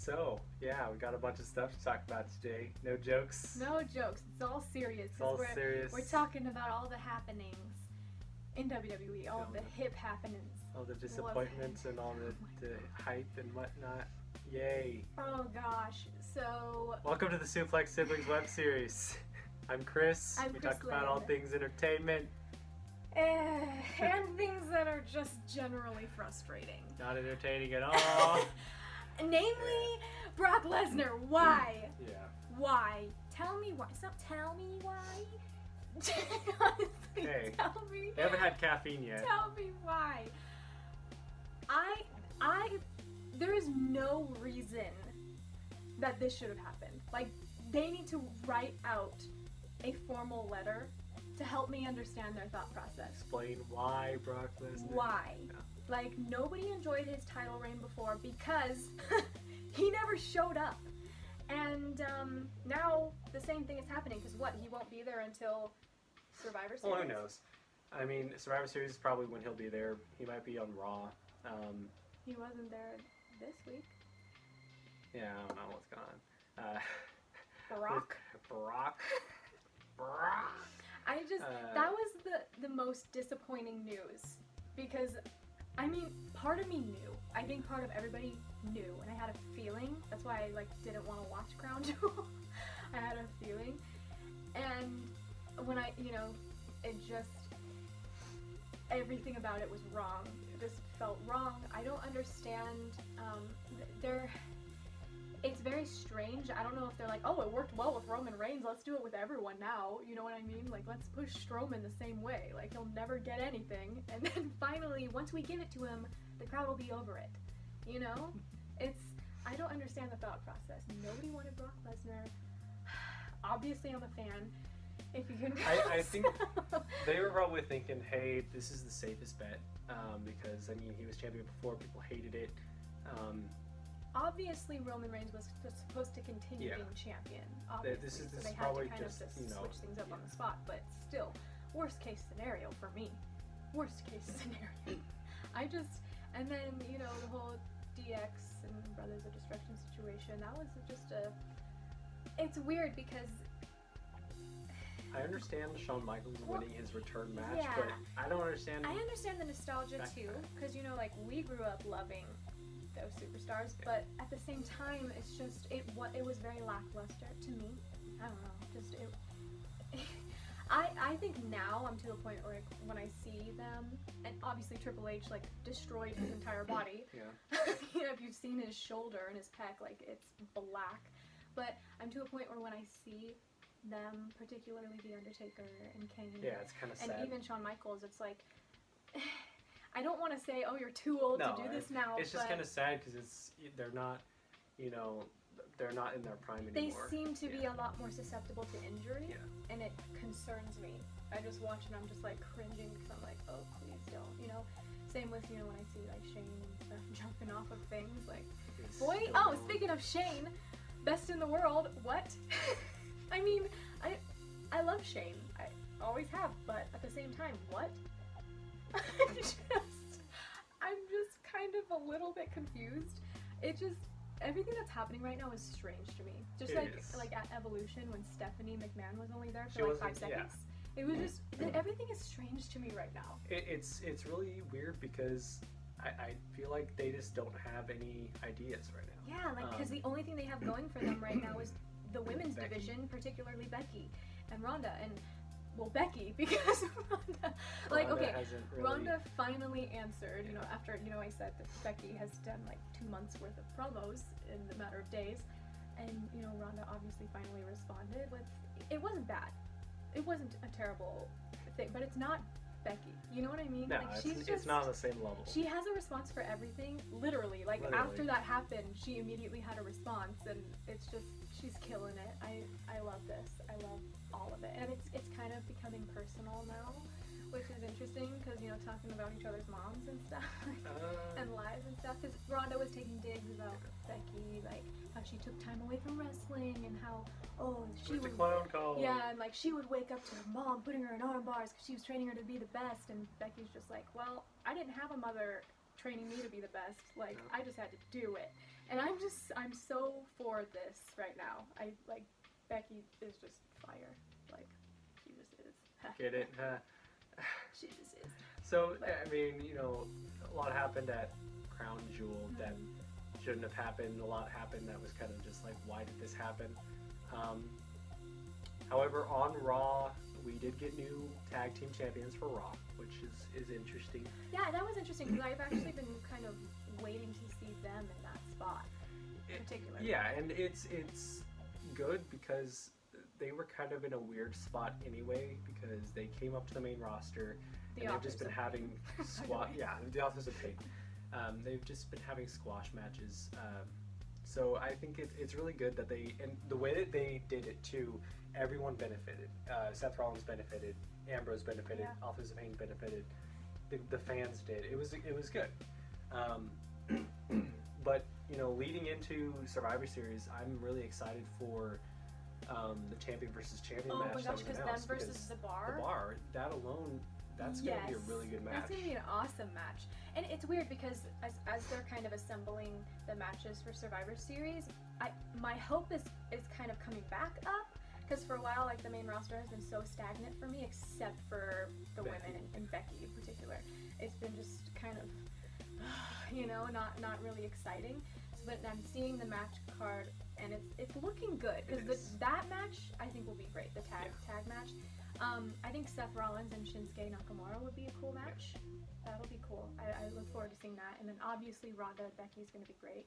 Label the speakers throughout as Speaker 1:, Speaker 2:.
Speaker 1: So, yeah, we got a bunch of stuff to talk about today. No jokes.
Speaker 2: No jokes. It's all serious.
Speaker 1: It's all serious.
Speaker 2: We're talking about all the happenings in WWE, all the hip happenings.
Speaker 1: All the disappointments and all the hype and whatnot. Yay.
Speaker 2: Oh gosh. So
Speaker 1: welcome to the Suplex Siblings web series. I'm Chris. We talk about all things entertainment.
Speaker 2: And things that are just generally frustrating.
Speaker 1: Not entertaining at all.
Speaker 2: Namely, Brock Lesnar. Why?
Speaker 1: Yeah.
Speaker 2: Why? Tell me why. Stop. Tell me why. Honestly,
Speaker 1: hey,
Speaker 2: tell me.
Speaker 1: They haven't had caffeine yet.
Speaker 2: Tell me why. There is no reason that this should have happened. Like, they need to write out a formal letter to help me understand their thought process.
Speaker 1: Explain why Brock Lesnar.
Speaker 2: Why?
Speaker 1: Yeah.
Speaker 2: Like, nobody enjoyed his title reign before because he never showed up. And now the same thing is happening because what? He won't be there until Survivor Series?
Speaker 1: Well, who knows? I mean, Survivor Series is probably when he'll be there. He might be on Raw.
Speaker 2: He wasn't there this week.
Speaker 1: Yeah, I don't know what's going on.
Speaker 2: Brock?
Speaker 1: Brock.
Speaker 2: I just, that was the most disappointing news because, I mean, part of me knew. I think part of everybody knew, and I had a feeling. That's why I didn't want to watch Crown Jewel. I had a feeling, and when it just, everything about it was wrong. It just felt wrong. I don't understand. It's very strange. I don't know if they're like, oh, it worked well with Roman Reigns, let's do it with everyone now. You know what I mean? Like, let's push Strowman the same way. Like, he'll never get anything. And then finally, once we give it to him, the crowd will be over it. You know? I don't understand the thought process. Nobody wanted Brock Lesnar. Obviously, I'm a fan. If you can
Speaker 1: I think they were probably thinking, hey, this is the safest bet. Because, I mean, he was champion before, people hated it.
Speaker 2: Obviously, Roman Reigns was supposed to continue being champion. Obviously,
Speaker 1: this
Speaker 2: so they had
Speaker 1: probably
Speaker 2: to kind of just switch things up on the spot. But still, worst case scenario for me. Worst case scenario. And then the whole DX and Brothers of Destruction situation. That was just it's weird because
Speaker 1: I understand Shawn Michaels winning his return match,
Speaker 2: yeah.
Speaker 1: but I don't understand.
Speaker 2: I understand the nostalgia too, because we grew up loving those superstars, but at the same time, it's just it was very lackluster to me. I don't know, just it. I think now I'm to a point where when I see them, and obviously Triple H destroyed his entire body.
Speaker 1: Yeah.
Speaker 2: If you've seen his shoulder and his pec, it's black. But I'm to a point where when I see them, particularly The Undertaker and Kane,
Speaker 1: it's kind of sad.
Speaker 2: And even Shawn Michaels, it's like. I don't want to say, oh, you're too old to do this now.
Speaker 1: It's just kind of sad because they're not, they're not in their prime anymore.
Speaker 2: They seem to be a lot more susceptible to injury, and it concerns me. I just watch and I'm just cringing because I'm like, oh, please don't, Same with, when I see Shane and stuff jumping off of things, speaking of Shane, best in the world, what? I mean, I love Shane. I always have, but at the same time, what? I'm just kind of a little bit confused. Everything that's happening right now is strange to me. Just like at Evolution when Stephanie McMahon was only there for 5 seconds. It was just everything is strange to me right now.
Speaker 1: It's really weird because I feel like they just don't have any ideas right now.
Speaker 2: Yeah, because the only thing they have going for them right now is the women's division, particularly Becky and Ronda, and Becky, because Ronda, Ronda finally answered, after, I said that Becky has done 2 months worth of promos in a matter of days, and, Ronda obviously finally responded with, it wasn't bad. It wasn't a terrible thing, but it's not Becky. You know what I mean?
Speaker 1: No, it's not on the same level.
Speaker 2: She has a response for everything, literally. After that happened, she immediately had a response, and it's just, she's killing it. I love this. I love all of it. And it's kind of becoming personal now, which is interesting, because, talking about each other's moms and stuff, and lives and stuff, because Ronda was taking digs about Becky, how she took time away from wrestling, and how, she would, and she would wake up to her mom putting her in arm bars because she was training her to be the best, and Becky's just well, I didn't have a mother training me to be the best, I just had to do it. And I'm so for this right now. I like Becky is just fire. Like she just is.
Speaker 1: Get it?
Speaker 2: She just is.
Speaker 1: So I mean, you know, a lot happened at Crown Jewel that shouldn't have happened. A lot happened that was kind of just like, why did this happen? However, on Raw, we did get new tag team champions for Raw, which is interesting.
Speaker 2: Yeah, that was interesting because I've actually been kind of waiting to see them in that spot, particularly.
Speaker 1: Yeah, and it's good because they were kind of in a weird spot anyway because they came up to the main roster and they've just been having the Authors of Pain. They've just been having squash matches. So I think it's really good that and the way that they did it too, everyone benefited. Seth Rollins benefited, Ambrose benefited, Authors of Pain benefited, the fans did. It was good. But you know, leading into Survivor Series, I'm really excited for the champion versus champion match.
Speaker 2: Oh my gosh, because them versus the Bar.
Speaker 1: The Bar, that alone, that's going to be a really good match.
Speaker 2: That's going to be an awesome match. And it's weird because as they're kind of assembling the matches for Survivor Series, my hope is kind of coming back up. Because for a while, like, the main roster has been so stagnant for me, except for the women and Becky in particular. It's been just kind of, you know, not really exciting. But I'm seeing the match card, and it's looking good. Because that match, I think, will be great. The tag match. I think Seth Rollins and Shinsuke Nakamura would be a cool match. That'll be cool. I look forward to seeing that. And then obviously Ronda and Becky is going to be great.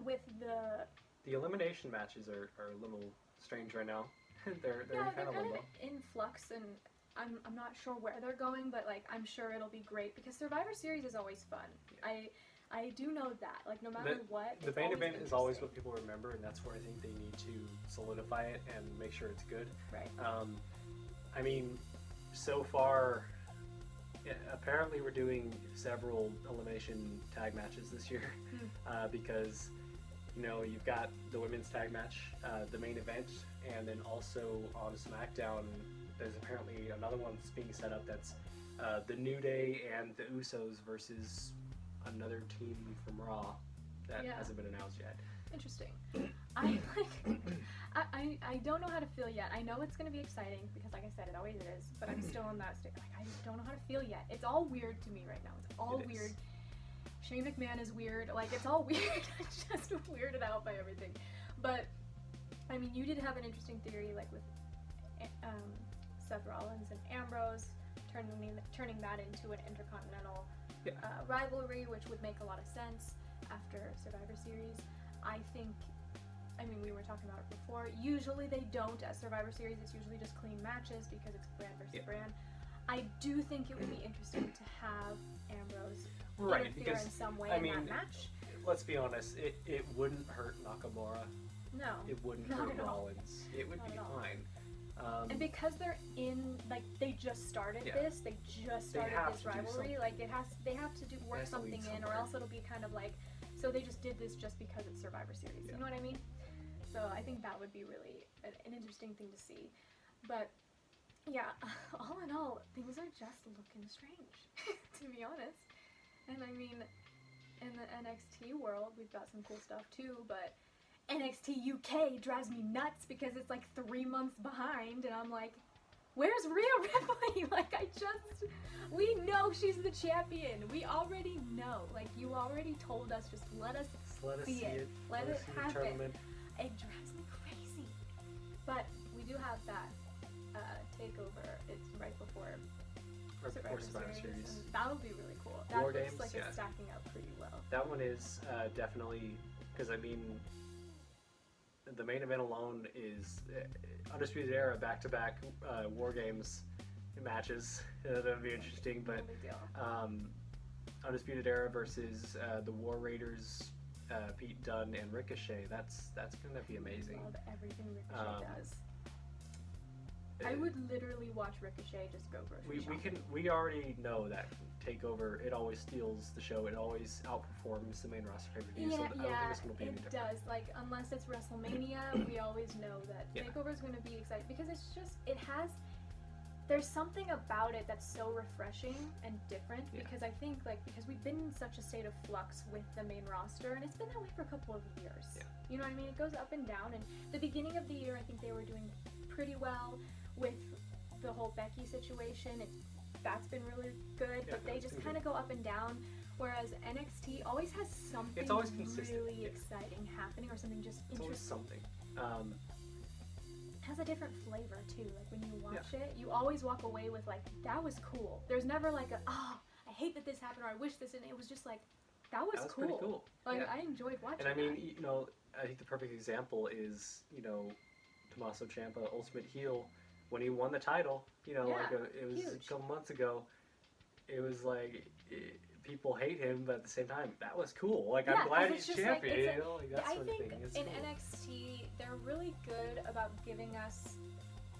Speaker 2: With
Speaker 1: the elimination matches are a little strange right now. they're kind of
Speaker 2: in flux, and I'm not sure where they're going, but like I'm sure it'll be great because Survivor Series is always fun. Yeah. I do know that, like, no matter what,
Speaker 1: the main event is always what people remember, and that's where I think they need to solidify it and make sure it's good.
Speaker 2: Right.
Speaker 1: I mean, so far, apparently we're doing several elimination tag matches this year because, you know, you've got the women's tag match, the main event, and then also on SmackDown, there's apparently another one that's being set up that's the New Day and the Usos versus another team from Raw that hasn't been announced yet.
Speaker 2: Interesting. I don't know how to feel yet. I know it's going to be exciting because, like I said, it always is. But I'm still in that state. Like, I just don't know how to feel yet. It's all weird to me right now. It's all weird. Shane McMahon is weird. Like, it's all weird. I'm just weirded out by everything. But I mean, you did have an interesting theory, like with Seth Rollins and Ambrose, turning that into an intercontinental rivalry, which would make a lot of sense after Survivor Series. I mean, we were talking about it before. Usually they don't at Survivor Series. It's usually just clean matches because it's brand versus brand. I do think it would be interesting to have Ambrose interfere in some way in that match.
Speaker 1: Let's be honest, it wouldn't hurt Nakamura.
Speaker 2: No.
Speaker 1: It wouldn't hurt Rollins. It would be fine.
Speaker 2: And because they're in, like, they just started this, they just started this rivalry, like, they have to work something in, or else it'll be kind of like, so they just did this just because it's Survivor Series, you know what I mean? So I think that would be really an interesting thing to see. But, yeah, all in all, things are just looking strange, to be honest. And I mean, in the NXT world, we've got some cool stuff too, but NXT UK drives me nuts because it's like 3 months behind, and I'm like, where's Rhea Ripley? Like, we know she's the champion. We already know. Like, you already told us, just let us see it. Let it happen. It drives me crazy. But we do have that takeover. It's right before Survivor Series. And that'll be really cool. That
Speaker 1: War
Speaker 2: looks
Speaker 1: Games,
Speaker 2: like it's stacking up pretty well.
Speaker 1: That one is definitely, because I mean, the main event alone is Undisputed Era back-to-back War Games matches. That'll be interesting, but Undisputed Era versus the War Raiders, Pete Dunne and Ricochet. That's gonna be amazing.
Speaker 2: I love everything Ricochet does. I would literally watch Ricochet just go grocery shopping.
Speaker 1: We already know that TakeOver, it always steals the show. It always outperforms the main roster pay-per-view. So I don't think it's going to be any different.
Speaker 2: It does. Like, unless it's WrestleMania, we always know that TakeOver is going to be exciting because it's just, there's something about it that's so refreshing and different, because I think, like, because we've been in such a state of flux with the main roster, and it's been that way for a couple of years. You know what I mean? It goes up and down, and the beginning of the year, I think they were doing pretty well with the whole Becky situation. That's been really good, but they just kind of go up and down, whereas NXT always has something really exciting happening, or something just interesting.
Speaker 1: It's always something.
Speaker 2: It has a different flavor too. Like when you watch it, you always walk away with like, that was cool. There's never like I hate that this happened, or I wish this didn't. It was just like, that was cool.
Speaker 1: Pretty cool.
Speaker 2: Like I enjoyed watching.
Speaker 1: And I mean, you know, I think the perfect example is, you know, Tommaso Ciampa, Ultimate Heel, when he won the title. You know, like it was huge. A couple months ago. It was like people hate him, but at the same time, that was cool. Like I'm glad he's champion. Like, you know, like that sort of thing. It's
Speaker 2: in
Speaker 1: cool.
Speaker 2: NXT, they're really good about giving us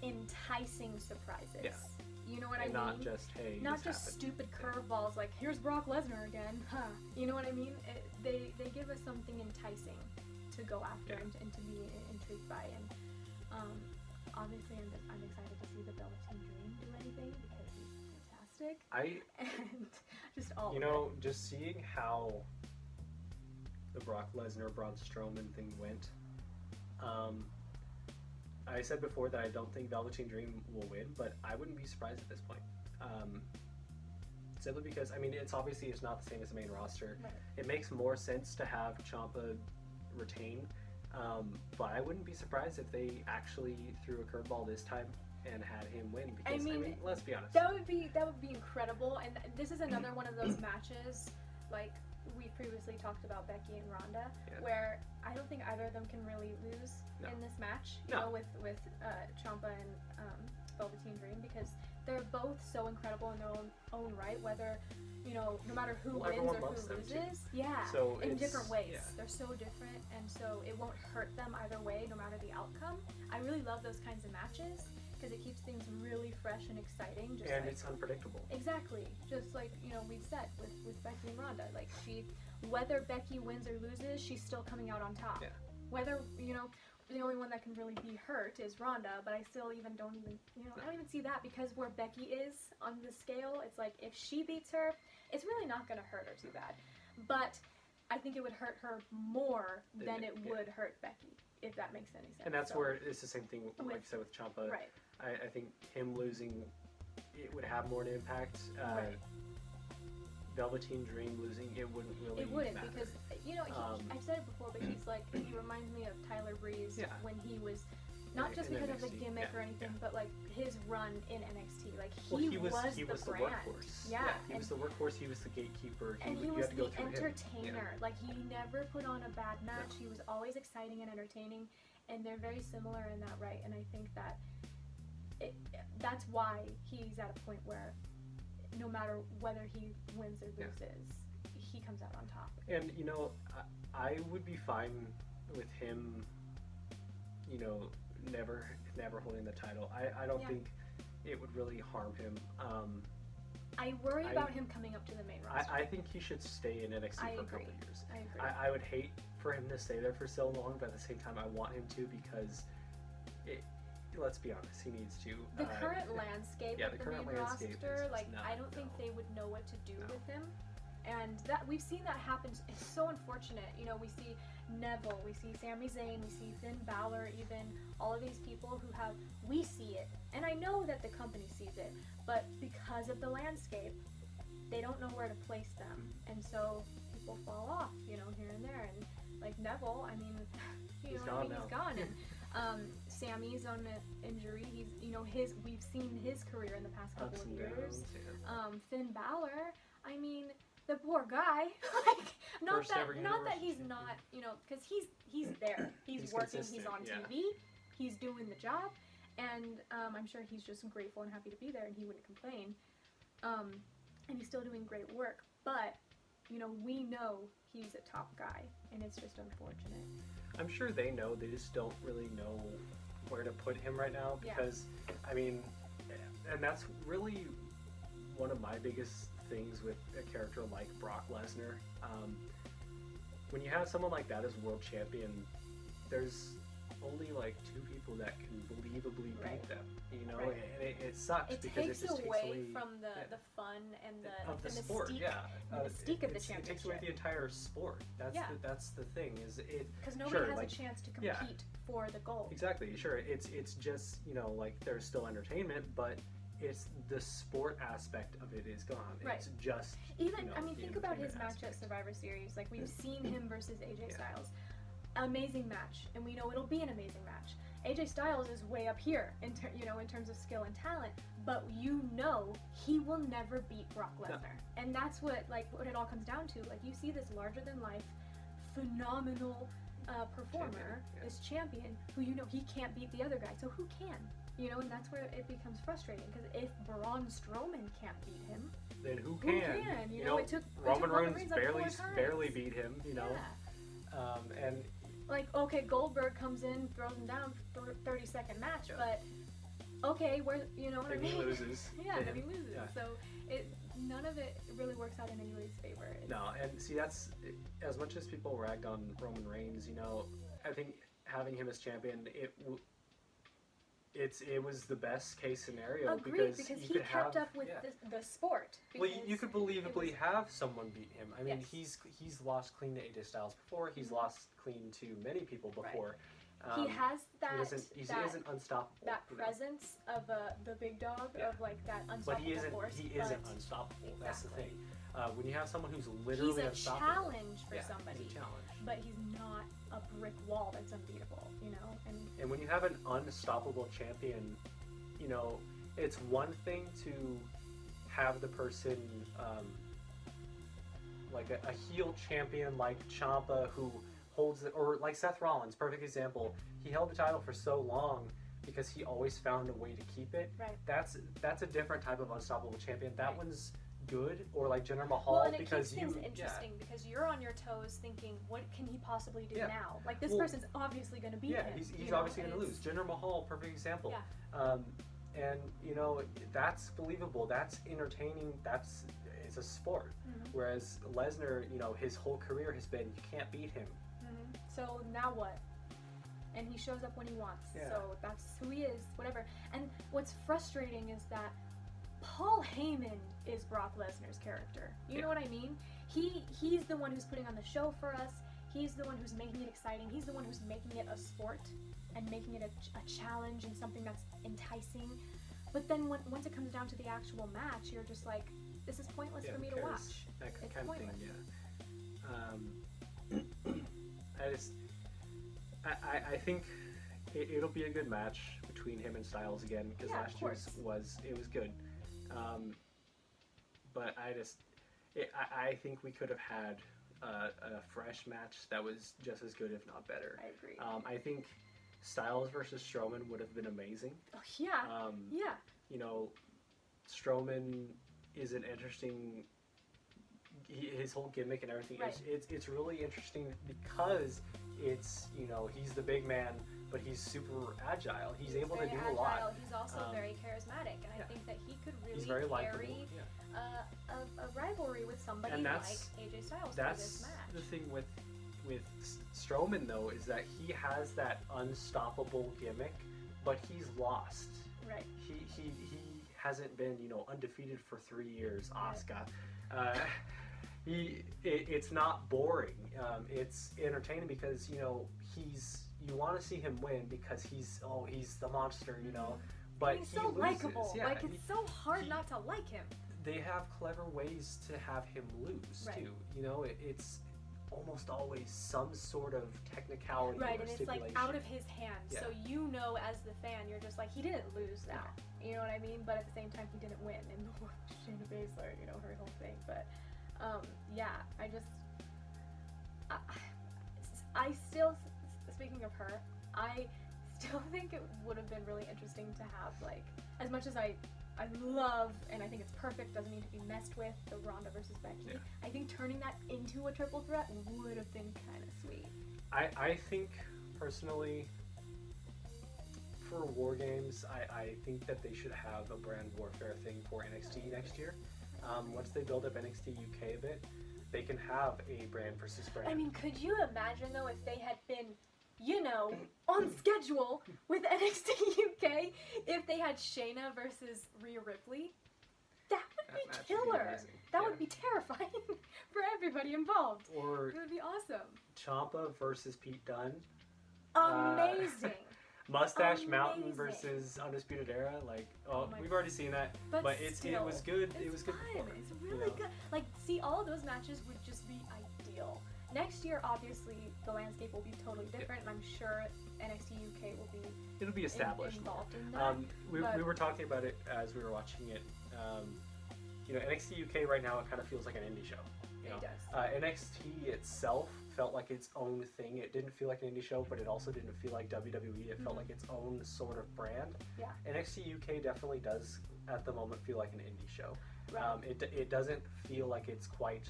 Speaker 2: enticing surprises.
Speaker 1: Yeah.
Speaker 2: You know what I mean?
Speaker 1: Not just, hey,
Speaker 2: not just stupid curveballs like, here's Brock Lesnar again, huh? You know what I mean? They give us something enticing to go after and to be intrigued by. And obviously, I'm excited to see the Velveteen Dream do anything, because he's fantastic. And just all.
Speaker 1: You know, just seeing how the Brock Lesnar Braun Strowman thing went. I said before that I don't think Velveteen Dream will win, but I wouldn't be surprised at this point. Simply because, I mean, it's not the same as the main roster.
Speaker 2: Right.
Speaker 1: It makes more sense to have Ciampa retain, but I wouldn't be surprised if they actually threw a curveball this time and had him win. Because I mean, let's be honest.
Speaker 2: That would be incredible. And this is another one of those matches, like we previously talked about Becky and Ronda, where I don't think either of them can really lose in this match. You know, with Ciampa and Velveteen Dream, because they're both so incredible in their own right. Whether, you know, no matter who wins or who loses,
Speaker 1: so
Speaker 2: in different ways. They're so different, and so it won't hurt them either way, no matter the outcome. I really love those kinds of matches, because it keeps things really fresh and exciting.
Speaker 1: And it's unpredictable.
Speaker 2: Exactly. Just like, you know, we've said with Becky and Ronda. Like, whether Becky wins or loses, she's still coming out on top.
Speaker 1: Yeah.
Speaker 2: Whether, you know, the only one that can really be hurt is Ronda, but I still I don't even see that, because where Becky is on the scale, it's like, if she beats her, it's really not going to hurt her too bad. But I think it would hurt her more than it would hurt Becky, if that makes any sense.
Speaker 1: And that's where it's the same thing, like I said, with Ciampa.
Speaker 2: Right.
Speaker 1: I think him losing, it would have more an impact. Velveteen Dream losing, it wouldn't really matter.
Speaker 2: Because, you know, I've said it before, but he's like, he reminds me of Tyler Breeze when he was, not just because
Speaker 1: NXT,
Speaker 2: of the gimmick or anything, but like his run in NXT. Like,
Speaker 1: he was
Speaker 2: the
Speaker 1: the
Speaker 2: brand.
Speaker 1: workhorse.
Speaker 2: Yeah.
Speaker 1: He was the workhorse, he was the gatekeeper.
Speaker 2: And he
Speaker 1: you
Speaker 2: was
Speaker 1: had to go
Speaker 2: the
Speaker 1: through
Speaker 2: entertainer.
Speaker 1: Him.
Speaker 2: Like, he never put on a bad match. He was always exciting and entertaining, and they're very similar in that right. And I think that that's why he's at a point where no matter whether he wins or loses, he comes out on top.
Speaker 1: And, you know, I would be fine with him, you know, never holding the title. I don't think it would really harm him.
Speaker 2: I worry about him coming up to the main roster.
Speaker 1: I think he should stay in NXT for a couple of years.
Speaker 2: I agree.
Speaker 1: I would hate for him to stay there for so long, but at the same time, I want him to, because let's be honest, he needs to.
Speaker 2: The current landscape of the main roster, like, I don't think they would know what to do with him. And that we've seen that happen. It's so unfortunate. You know, we see Neville, we see Sami Zayn, we see Finn Balor, even all of these people we see it. And I know that the company sees it, but because of the landscape, they don't know where to place them. And so people fall off, you know, here and there. And like Neville, I mean, he's gone. And Sammy's on an injury. He's, you know, we've seen his career in the past couple of years. Finn Balor, I mean, the poor guy. Like, not that he's not, you know, because he's there. He's working. He's on TV. He's doing the job, and I'm sure he's just grateful and happy to be there, and he wouldn't complain. And he's still doing great work, but you know, we know he's a top guy, and it's just unfortunate.
Speaker 1: I'm sure they know. They just don't really know where to put him right now, because I mean, and that's really one of my biggest things with a character like Brock Lesnar. When you have someone like that as world champion, there's only like 2 people that can believably
Speaker 2: Right.
Speaker 1: beat them. You know,
Speaker 2: Right.
Speaker 1: and it sucks
Speaker 2: It
Speaker 1: because
Speaker 2: takes
Speaker 1: it just
Speaker 2: away
Speaker 1: takes away
Speaker 2: from the
Speaker 1: yeah,
Speaker 2: fun and
Speaker 1: of the
Speaker 2: mystique,
Speaker 1: sport. Yeah,
Speaker 2: the mystique of the
Speaker 1: it takes
Speaker 2: championship.
Speaker 1: away the entire sport. That's
Speaker 2: Yeah.
Speaker 1: that's the thing. Is it
Speaker 2: Because nobody
Speaker 1: sure,
Speaker 2: has
Speaker 1: like,
Speaker 2: a chance to
Speaker 1: yeah.
Speaker 2: compete for the gold.
Speaker 1: Exactly, sure. It's just, you know, like there's still entertainment, but it's the sport aspect of it is gone.
Speaker 2: Right.
Speaker 1: It's just
Speaker 2: Even,
Speaker 1: you know,
Speaker 2: I mean,
Speaker 1: the
Speaker 2: think about his
Speaker 1: entertainment
Speaker 2: match at
Speaker 1: aspect.
Speaker 2: Survivor Series. Like, we've seen him versus AJ
Speaker 1: Yeah.
Speaker 2: Styles. Amazing match, and we know it'll be an amazing match. AJ Styles is way up here, in terms of skill and talent, but you know he will never beat Brock Lesnar.
Speaker 1: No.
Speaker 2: And that's what it all comes down to. Like, you see this larger-than-life, phenomenal performer,
Speaker 1: yeah.
Speaker 2: this champion, who you know he can't beat the other guy, so who can? You know, and that's where it becomes frustrating, because if Braun Strowman can't beat him,
Speaker 1: Then who
Speaker 2: who
Speaker 1: can?
Speaker 2: can? You
Speaker 1: You
Speaker 2: know,
Speaker 1: know,
Speaker 2: it took
Speaker 1: Roman Reigns
Speaker 2: like 4 times.
Speaker 1: barely beat him. You know,
Speaker 2: Yeah.
Speaker 1: and
Speaker 2: Like, okay, Goldberg comes in, throws him down for 30-second match,
Speaker 1: Yeah.
Speaker 2: but okay, where, you know what I
Speaker 1: and
Speaker 2: mean?
Speaker 1: he loses.
Speaker 2: Yeah,
Speaker 1: to
Speaker 2: then he
Speaker 1: him.
Speaker 2: loses.
Speaker 1: Yeah.
Speaker 2: So none of it really works out in anybody's favor.
Speaker 1: No, and see, that's as much as people ragged on Roman Reigns. You know, I think having him as champion, it was the best case scenario.
Speaker 2: Agreed, because
Speaker 1: you
Speaker 2: he
Speaker 1: could
Speaker 2: kept
Speaker 1: have,
Speaker 2: up with
Speaker 1: yeah.
Speaker 2: the sport.
Speaker 1: Well, you could
Speaker 2: because
Speaker 1: believably
Speaker 2: it
Speaker 1: have someone beat him. I mean,
Speaker 2: Yes.
Speaker 1: he's lost clean to AJ Styles before. He's lost clean to many people before.
Speaker 2: he has that
Speaker 1: he
Speaker 2: that,
Speaker 1: isn't unstoppable.
Speaker 2: that
Speaker 1: you know?
Speaker 2: presence of the big dog,
Speaker 1: Yeah.
Speaker 2: of like that
Speaker 1: But
Speaker 2: unstoppable
Speaker 1: he isn't.
Speaker 2: force.
Speaker 1: He
Speaker 2: but
Speaker 1: isn't unstoppable. That's the
Speaker 2: Exactly.
Speaker 1: thing. When you have someone who's
Speaker 2: he's
Speaker 1: literally
Speaker 2: a
Speaker 1: unstoppable,
Speaker 2: challenge for
Speaker 1: yeah,
Speaker 2: somebody,
Speaker 1: he's a challenge.
Speaker 2: but he's not a brick wall that's unbeatable. You know,
Speaker 1: And when you have an unstoppable champion, you know, it's one thing to have the person like a heel champion like Ciampa who holds it, or like Seth Rollins, perfect example. He held the title for so long because he always found a way to keep it.
Speaker 2: Right.
Speaker 1: That's a different type of unstoppable champion. That
Speaker 2: Right.
Speaker 1: one's good. Or like Jinder Mahal,
Speaker 2: Well, and it
Speaker 1: because
Speaker 2: keeps things interesting because you're on your toes thinking, what can he possibly do
Speaker 1: Yeah.
Speaker 2: now? Like, this
Speaker 1: Well,
Speaker 2: person's obviously going to beat
Speaker 1: Yeah,
Speaker 2: him.
Speaker 1: he's
Speaker 2: you know,
Speaker 1: obviously going to
Speaker 2: and
Speaker 1: lose. Jinder Mahal, perfect example.
Speaker 2: Yeah.
Speaker 1: And you know, that's believable. That's entertaining. It's a sport.
Speaker 2: Mhm.
Speaker 1: Whereas Lesnar, you know, his whole career has been you can't beat him.
Speaker 2: So now what? And he shows up when he wants.
Speaker 1: Yeah.
Speaker 2: So that's who he is, whatever. And what's frustrating is that Paul Heyman is Brock Lesnar's character. You know what I mean? He's the one who's putting on the show for us. He's the one who's making it exciting. He's the one who's making it a sport and making it a challenge and something that's enticing. But then once it comes down to the actual match, you're just like, this is pointless for me to watch.
Speaker 1: That
Speaker 2: It's
Speaker 1: kind of thing.
Speaker 2: pointless.
Speaker 1: Yeah. I think it'll be a good match between him and Styles again, because
Speaker 2: Yeah, of
Speaker 1: last year's
Speaker 2: course.
Speaker 1: was good. But I think we could have had a fresh match that was just as good, if not better.
Speaker 2: I agree.
Speaker 1: I think Styles versus Strowman would have been amazing.
Speaker 2: Oh, yeah. Yeah.
Speaker 1: You know, Strowman is an interesting. His whole gimmick and everything.
Speaker 2: Right.
Speaker 1: It's really interesting because it's, you know, he's the big man, but he's super agile. He's able to do
Speaker 2: very
Speaker 1: a lot.
Speaker 2: agile. He's also very charismatic, and
Speaker 1: yeah.
Speaker 2: I think that he could really
Speaker 1: He's very likable.
Speaker 2: carry
Speaker 1: Yeah.
Speaker 2: a rivalry with somebody
Speaker 1: And
Speaker 2: like
Speaker 1: that's-
Speaker 2: AJ Styles for
Speaker 1: That's
Speaker 2: this match.
Speaker 1: the thing with Strowman, though, is that he has that unstoppable gimmick, but he's lost.
Speaker 2: Right.
Speaker 1: He hasn't been, you know, undefeated for 3 years.
Speaker 2: Right.
Speaker 1: Asuka. It's not boring. It's entertaining because, you know, you want to see him win because he's the monster, you know. But
Speaker 2: he's
Speaker 1: he
Speaker 2: so
Speaker 1: loses.
Speaker 2: likable.
Speaker 1: Yeah,
Speaker 2: like, it's so hard not to like him.
Speaker 1: they have clever ways to have him lose
Speaker 2: Right.
Speaker 1: too. You know, it's almost always some sort of technicality
Speaker 2: Right,
Speaker 1: or
Speaker 2: and it's
Speaker 1: stipulation.
Speaker 2: like out of his hands.
Speaker 1: Yeah.
Speaker 2: So you know, as the fan, you're just like, he didn't lose that. You know what I mean? But at the same time, he didn't win. And Shayna Baszler, you know, her whole thing. But yeah, I still, speaking of her, I still think it would have been really interesting to have, like, as much as I love, and I think it's perfect, doesn't need to be messed with, the Ronda versus Becky.
Speaker 1: Yeah.
Speaker 2: I think turning that into a triple threat would have been kind of sweet.
Speaker 1: I think personally, for War Games, I think that they should have a brand warfare thing for NXT next year. Once they build up NXT UK a bit, they can have a brand versus brand.
Speaker 2: I mean, could you imagine, though, if they had been on schedule with NXT UK if they had Shayna versus Rhea Ripley. That would be killer. That would be terrifying for everybody involved.
Speaker 1: Or
Speaker 2: it would be awesome.
Speaker 1: Ciampa versus Pete Dunne.
Speaker 2: Amazing.
Speaker 1: Mustache Mountain versus Undisputed Era. Like, we've already seen that, but it was good. It was good before.
Speaker 2: It's really good. Like, see, all of those matches would just be ideal. Next year, obviously, the landscape will be totally different, and I'm sure NXT UK will be.
Speaker 1: It'll be established.
Speaker 2: Involved in that.
Speaker 1: We were talking about it as we were watching it. NXT UK right now, it kind of feels like an indie show.
Speaker 2: It does.
Speaker 1: NXT itself felt like its own thing. It didn't feel like an indie show, but it also didn't feel like WWE. It felt like its own sort of brand.
Speaker 2: Yeah.
Speaker 1: NXT UK definitely does, at the moment, feel like an indie show.
Speaker 2: Right.
Speaker 1: It doesn't feel like it's quite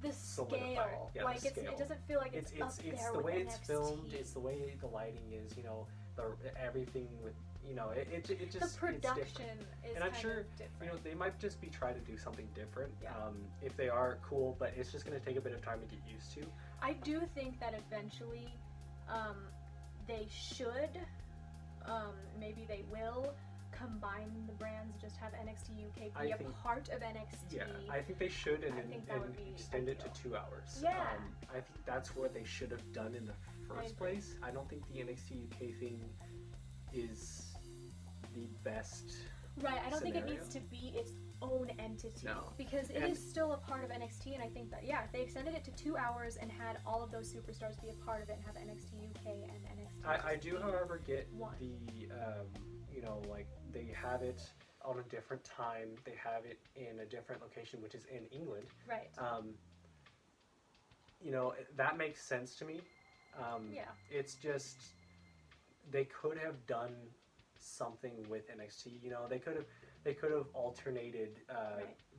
Speaker 2: the scale.
Speaker 1: Yeah,
Speaker 2: like
Speaker 1: the scale.
Speaker 2: It doesn't feel like it's up
Speaker 1: it's
Speaker 2: there
Speaker 1: the
Speaker 2: with
Speaker 1: way
Speaker 2: NXT.
Speaker 1: it's filmed. It's the way the lighting is. Everything with. It just
Speaker 2: the production is
Speaker 1: and I'm
Speaker 2: kind
Speaker 1: sure
Speaker 2: of different.
Speaker 1: they might just be trying to do something different.
Speaker 2: Yeah.
Speaker 1: If they are, cool, but it's just going to take a bit of time to get used to.
Speaker 2: I do think that eventually they should, maybe they will combine the brands, just have NXT UK be a part of NXT.
Speaker 1: Yeah, I think they should, and extend it to 2 hours.
Speaker 2: Yeah.
Speaker 1: I think that's what they should have done in the first place. I don't think the NXT UK thing is the best.
Speaker 2: Right, I don't
Speaker 1: scenario.
Speaker 2: think it needs to be its own entity.
Speaker 1: No.
Speaker 2: Because it is still a part of NXT, and I think that, if they extended it to 2 hours and had all of those superstars be a part of it and have NXT UK and NXT.
Speaker 1: I do, however, get
Speaker 2: one.
Speaker 1: Like they have it on a different time. They have it in a different location, which is in England.
Speaker 2: Right.
Speaker 1: That makes sense to me. It's just they could have done something with NXT. They could have alternated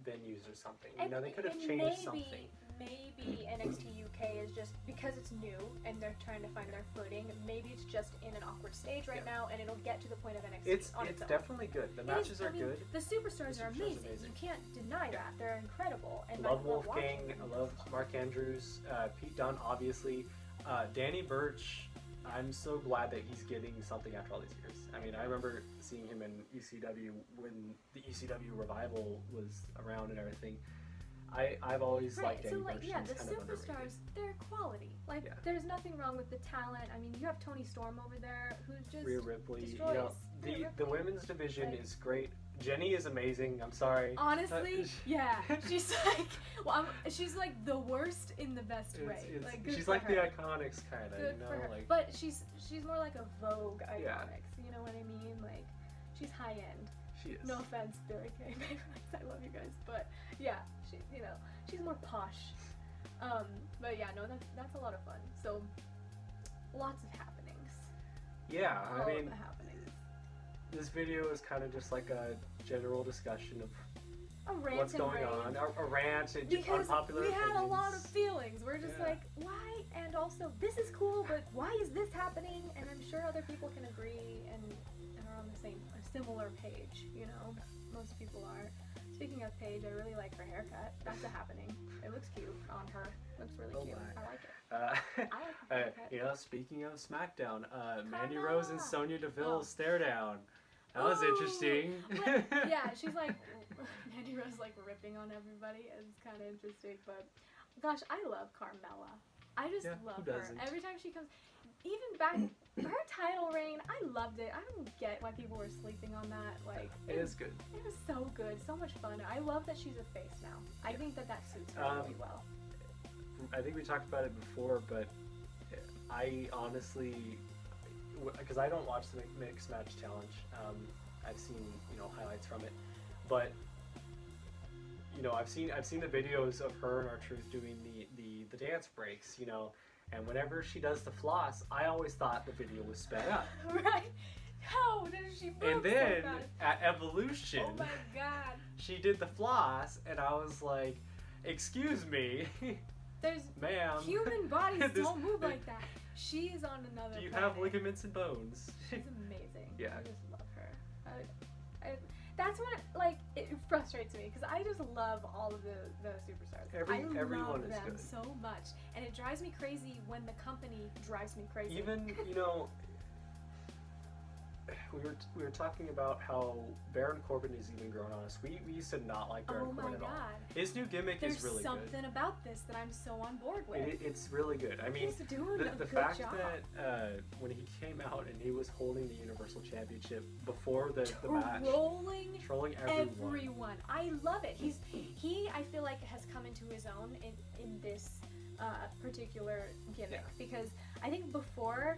Speaker 1: venues or something. They could have changed something.
Speaker 2: Maybe NXT UK is just because it's new and they're trying to find their footing. Maybe it's just in an awkward stage right now, and it'll get to the point of NXT.
Speaker 1: It's
Speaker 2: own.
Speaker 1: definitely good. The matches are good.
Speaker 2: The superstars are amazing. You can't deny that. They're incredible. And
Speaker 1: love Wolfgang. I love Mark Andrews. Pete Dunne, obviously. Danny Burch. I'm so glad that he's getting something after all these years. I mean, I remember seeing him in ECW when the ECW revival was around and everything. I've always liked Danny Burch.
Speaker 2: The superstars, they're quality. There's nothing wrong with the talent. I mean, you have Toni Storm over there who's just
Speaker 1: Rhea Ripley.
Speaker 2: destroys.
Speaker 1: The women's division is great. Jenny is amazing. I'm sorry.
Speaker 2: Honestly, she's she's like the worst in the best way.
Speaker 1: She's like the Iconics kind of,
Speaker 2: but she's more like a Vogue Iconics. You know what I mean? Like, she's high end.
Speaker 1: She is.
Speaker 2: No offense, Billy Kay. I love you guys, but she's more posh. But that's a lot of fun. So, lots of happenings.
Speaker 1: Yeah,
Speaker 2: All of the happenings.
Speaker 1: This video is kind of just like a general discussion of what's going on. A rant and
Speaker 2: because
Speaker 1: unpopular
Speaker 2: we had
Speaker 1: opinions.
Speaker 2: a lot of feelings. We're just like, why? And also, this is cool, but why is this happening? And I'm sure other people can agree and are on a similar page. Most people are. Speaking of Paige, I really like her haircut. That's a happening. It looks cute on her. Looks really cute. I like it. I like her haircut.
Speaker 1: Speaking of SmackDown, Mandy Rose and Sonya Deville stare down. That was interesting.
Speaker 2: She's like, Mandy Rose ripping on everybody. It's kind of interesting, but gosh, I love Carmella. I just love her. Every time she comes, even back her title reign, I loved it. I don't get why people were sleeping on that.
Speaker 1: It is good.
Speaker 2: It was so good, so much fun. I love that she's a face now. I think that suits her really well.
Speaker 1: I think we talked about it before, but I honestly, because I don't watch the Mixed Match Challenge, I've seen highlights from it, but I've seen the videos of her and R-Truth doing the dance breaks, and whenever she does the floss, I always thought the video was sped up.
Speaker 2: Right? How did she move
Speaker 1: And then
Speaker 2: so fast?
Speaker 1: at Evolution,
Speaker 2: oh my god,
Speaker 1: she did the floss, and I was like, "Excuse me, ma'am,
Speaker 2: human bodies don't move like that." She's on another.
Speaker 1: Do you
Speaker 2: planet.
Speaker 1: have ligaments and bones?
Speaker 2: She's amazing.
Speaker 1: Yeah.
Speaker 2: I just love her. that's when it frustrates me because I just love all of the superstars.
Speaker 1: Everyone
Speaker 2: love
Speaker 1: is
Speaker 2: them
Speaker 1: good.
Speaker 2: so much, and it drives me crazy when the company drives me crazy.
Speaker 1: Even we were talking about how Baron Corbin has even grown on us. We used to not like Baron Corbin at all. His new gimmick is really good.
Speaker 2: There's something about this that I'm so on board with.
Speaker 1: It's really good. I mean,
Speaker 2: he's doing a
Speaker 1: the
Speaker 2: good
Speaker 1: fact
Speaker 2: job.
Speaker 1: that when he came out and he was holding the Universal Championship before the match, trolling everyone.
Speaker 2: I love it. He I feel like has come into his own in this particular gimmick because I think before.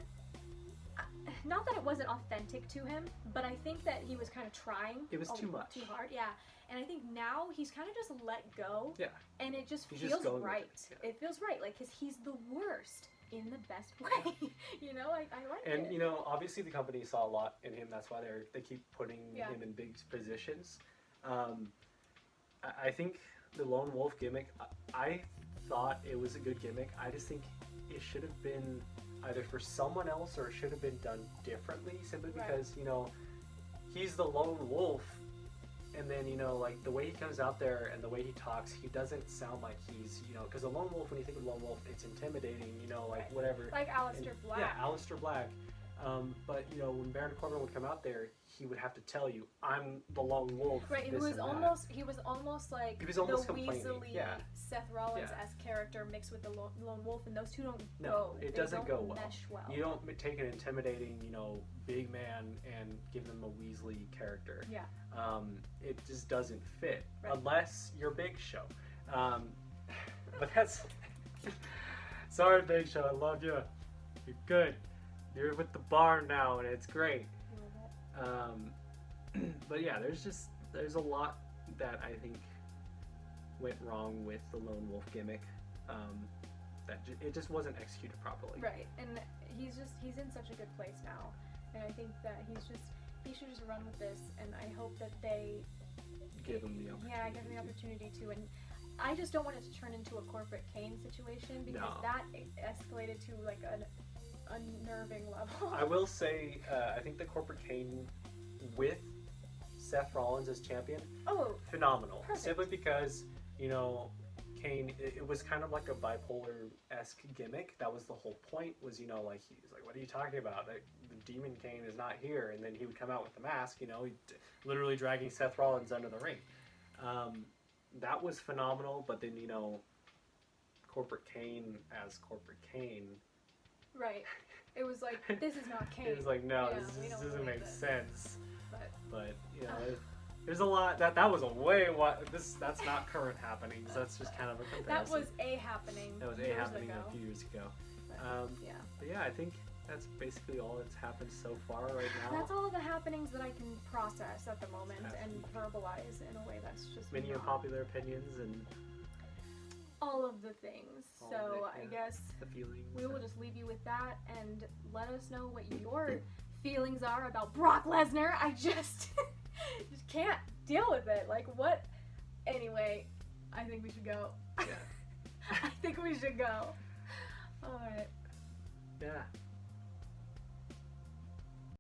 Speaker 2: Not that it wasn't authentic to him, but I think that he was kind of trying.
Speaker 1: It was too much.
Speaker 2: Too hard, yeah. And I think now he's kind of just let go.
Speaker 1: Yeah.
Speaker 2: And it just feels right. It feels right, because he's the worst in the best way. I like it.
Speaker 1: And, obviously the company saw a lot in him. That's why they keep putting him in big positions. I think the Lone Wolf gimmick, I thought it was a good gimmick. I just think it should have been either for someone else or it should have been done differently simply because, he's the lone wolf and then, the way he comes out there and the way he talks, he doesn't sound like he's, because a lone wolf, when you think of lone wolf, it's intimidating, whatever.
Speaker 2: Like Aleister Black.
Speaker 1: Yeah, Aleister Black. But, when Baron Corbin would come out there, he would have to tell you, I'm the lone wolf.
Speaker 2: Right, he was almost like the Weasley Seth Rollins-esque character mixed with the lone wolf, and those two don't go.
Speaker 1: It doesn't go well.
Speaker 2: Mesh well.
Speaker 1: You don't take an intimidating, big man and give them a Weasley character.
Speaker 2: Yeah.
Speaker 1: It just doesn't fit, unless you're Big Show. But that's... Sorry, Big Show, I love you. You're good. You're with the bar now, and it's great. But yeah, there's a lot that I think went wrong with the Lone Wolf gimmick. It just wasn't executed properly.
Speaker 2: Right, and he's in such a good place now, and I think that he should just run with this, and I hope that they
Speaker 1: give him the opportunity.
Speaker 2: Yeah, give him the opportunity to, and I just don't want it to turn into a corporate Kane situation because that escalated to like an unnerving level.
Speaker 1: I will say, I think the corporate Kane with Seth Rollins as champion, phenomenal.
Speaker 2: Perfect.
Speaker 1: Simply because, Kane, it was kind of like a bipolar-esque gimmick. That was the whole point, was, he's like, what are you talking about? The Demon Kane is not here. And then he would come out with the mask, literally dragging Seth Rollins under the ring. That was phenomenal, but then, corporate Kane as corporate Kane.
Speaker 2: Right. It was like, this is not Kane.
Speaker 1: It was like, no, this doesn't make sense. But there's a lot that was a way that's not current happenings. That's just kind of a comparison.
Speaker 2: That was a happening.
Speaker 1: A few years ago. But yeah, I think that's basically all that's happened so far right now.
Speaker 2: That's all of the happenings that I can process at the moment and verbalize in a way that's just
Speaker 1: many unpopular opinions and
Speaker 2: all of the things. I guess
Speaker 1: the feelings.
Speaker 2: We will just leave you with that and let us know what your feelings are about Brock Lesnar. I just can't deal with it. Like, what? Anyway, I think we should go.
Speaker 1: Yeah.
Speaker 2: I think we should go. All right.
Speaker 1: Yeah.